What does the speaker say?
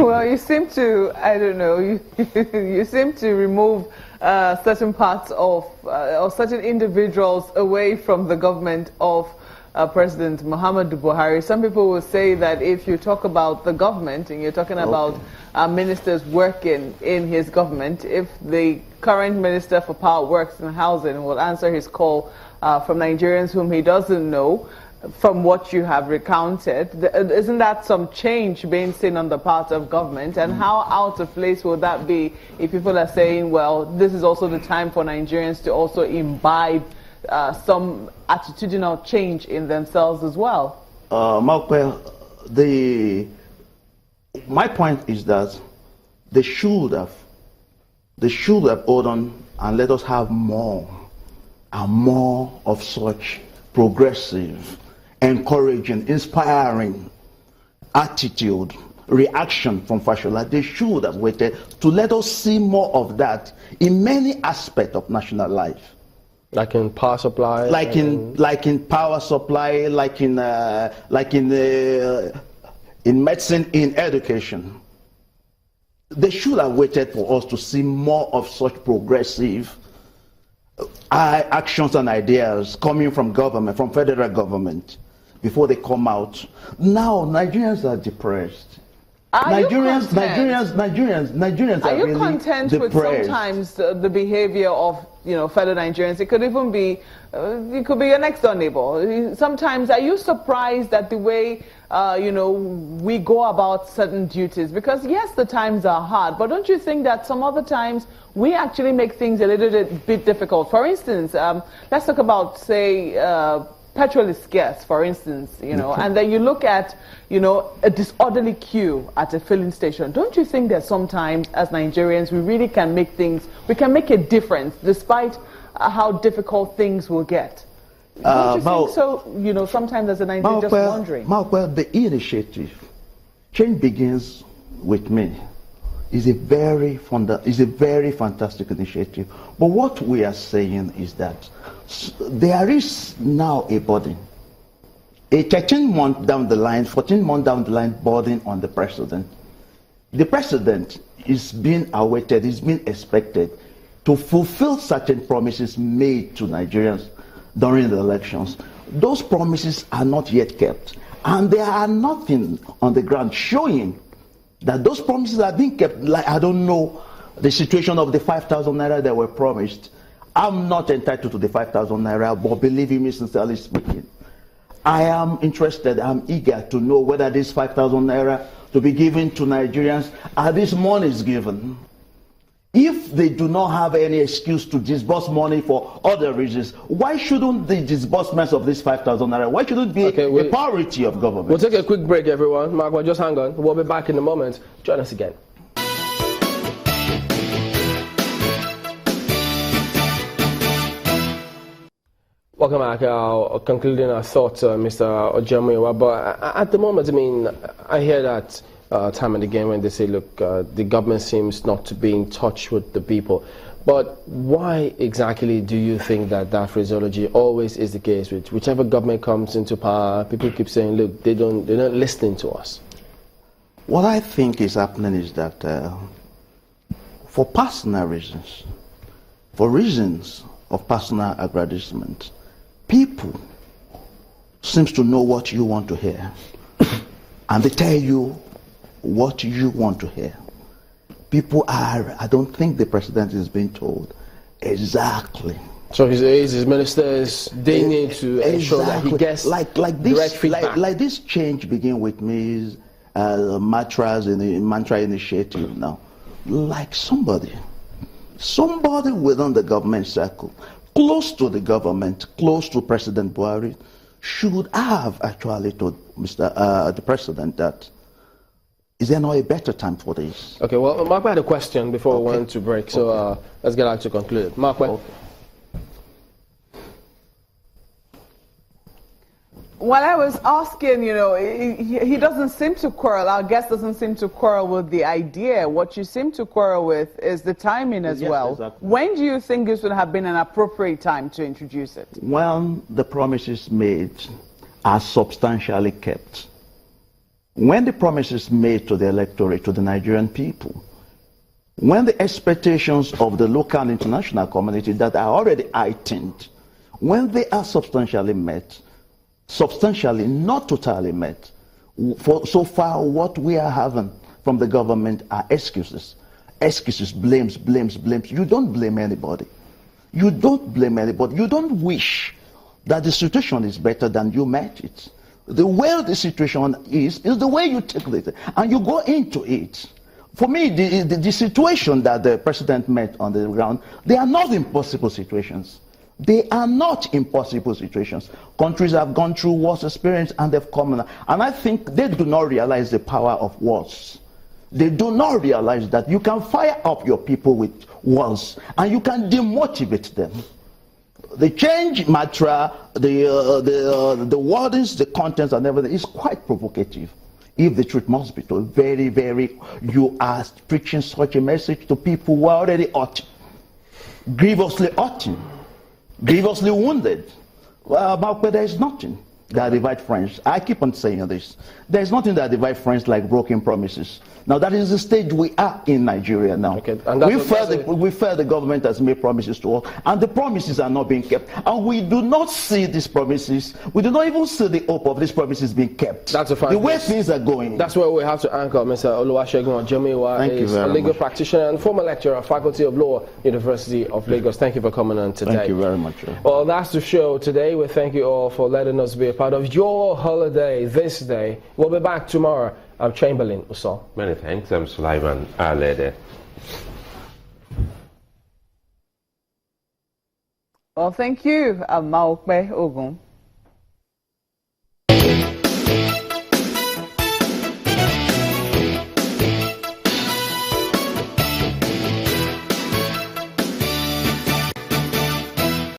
Well, you seem to, I don't know, you seem to remove certain parts of, or certain individuals away from the government of President Muhammadu Buhari. Some people will say that if you talk about the government and you're talking about ministers working in his government, if the current Minister for Power, Works and Housing will answer his call from Nigerians whom he doesn't know, from what you have recounted, isn't that some change being seen on the part of government? And how out of place will that be if people are saying, well, this is also the time for Nigerians to also imbibe some attitudinal change in themselves as well? My point is that they should have hold on and let us have more and more of such progressive, encouraging, inspiring attitude, reaction from Fashola. They should have waited to let us see more of that in many aspects of national life. Like in power supply? Like in power supply, in medicine, in education. They should have waited for us to see more of such progressive actions and ideas coming from government, from federal government, before they come out. Now Nigerians are depressed. Nigerians are really content depressed with sometimes the behavior of fellow Nigerians? It could even be, it could be your next door neighbor. Sometimes, are you surprised at the way we go about certain duties? Because yes, the times are hard, but don't you think that some other times we actually make things a little bit difficult? For instance, let's talk about, say, petrol is scarce, for instance, and then you look at, a disorderly queue at a filling station. Don't you think that sometimes, as Nigerians, we really can make we can make a difference, despite how difficult things will get? Don't you think so, sometimes as a Nigerian, just wondering? The initiative, change begins with me, is a very fantastic initiative. But what we are saying is that there is now a burden, a 13-month down the line, 14-month down the line burden on the president. The president is being awaited, is being expected to fulfill certain promises made to Nigerians during the elections. Those promises are not yet kept, and there are nothing on the ground showing that those promises are being kept. Like, I don't know the situation of the 5,000 naira that were promised. I'm not entitled to the 5,000 naira, but believe me, sincerely speaking, I am interested, I'm eager to know whether this 5,000 naira to be given to Nigerians, are these monies given? If they do not have any excuse to disburse money for other reasons, why shouldn't the disbursements of this 5,000 naira, why shouldn't it be a priority of government? We'll take a quick break, everyone. Mark, just hang on. We'll be back in a moment. Join us again. Welcome back. Concluding our thoughts, Mr. Ojemuyiwa. But at the moment, I mean, I hear that time and again when they say, look, the government seems not to be in touch with the people. But why exactly do you think that phraseology always is the case? With whichever government comes into power, people keep saying, look, they're not listening to us. What I think is happening is that for personal reasons, for reasons of personal aggrandizement, people seems to know what you want to hear, and they tell you what you want to hear. People are, I don't think the president is being told exactly. So his ministers, they need to ensure that he gets direct feedback. Like this change begin with me, mantra initiative now. Like somebody within the government circle, close to the government, close to President Buhari, should have actually told the president that, is there not a better time for this? Okay, well, Mark had a question before we went to break, so let's get out to conclude. Mark, Well, I was asking, he doesn't seem to quarrel. Our guest doesn't seem to quarrel with the idea. What you seem to quarrel with is the timing as well. Exactly. When do you think this would have been an appropriate time to introduce it? When the promises made are substantially kept. when the promises made to the electorate, to the Nigerian people, when the expectations of the local and international community that are already heightened, when they are substantially met, substantially, not totally met, for so far what we are having from the government are excuses. Excuses, blames. You don't blame anybody. You don't blame anybody. You don't wish that the situation is better than you met it. The way the situation is the way you take it, and you go into it. For me, the situation that the president met on the ground, they are not impossible situations. They are not impossible situations. Countries have gone through wars experience and they've come, and I think they do not realize the power of wars. They do not realize that you can fire up your people with wars and you can demotivate them. The change mantra, the wordings, the contents and everything is quite provocative. If the truth must be told, you are preaching such a message to people who are already hurt, grievously hurting, grievously wounded. Well, but there is nothing that divides friends. I keep on saying this. There is nothing that divides friends like broken promises. Now that is the stage we are in Nigeria now. Okay, and we felt the government has made promises to us, and the promises are not being kept. And we do not see these promises. We do not even see the hope of these promises being kept. That's a fact. The way things are going. That's where we have to anchor. Mr. Oluwasegun Ojemuyiwa is a legal practitioner and former lecturer, Faculty of Law, University of Lagos. Thank you for coming on today. Thank you very much. Well, that's the show today. We thank you all for letting us be a part of your holiday this day. We'll be back tomorrow. I'm Chamberlain Uso. Many thanks. I'm Sulaiman Alede. Well, thank you. I'm Maokbe Ogun.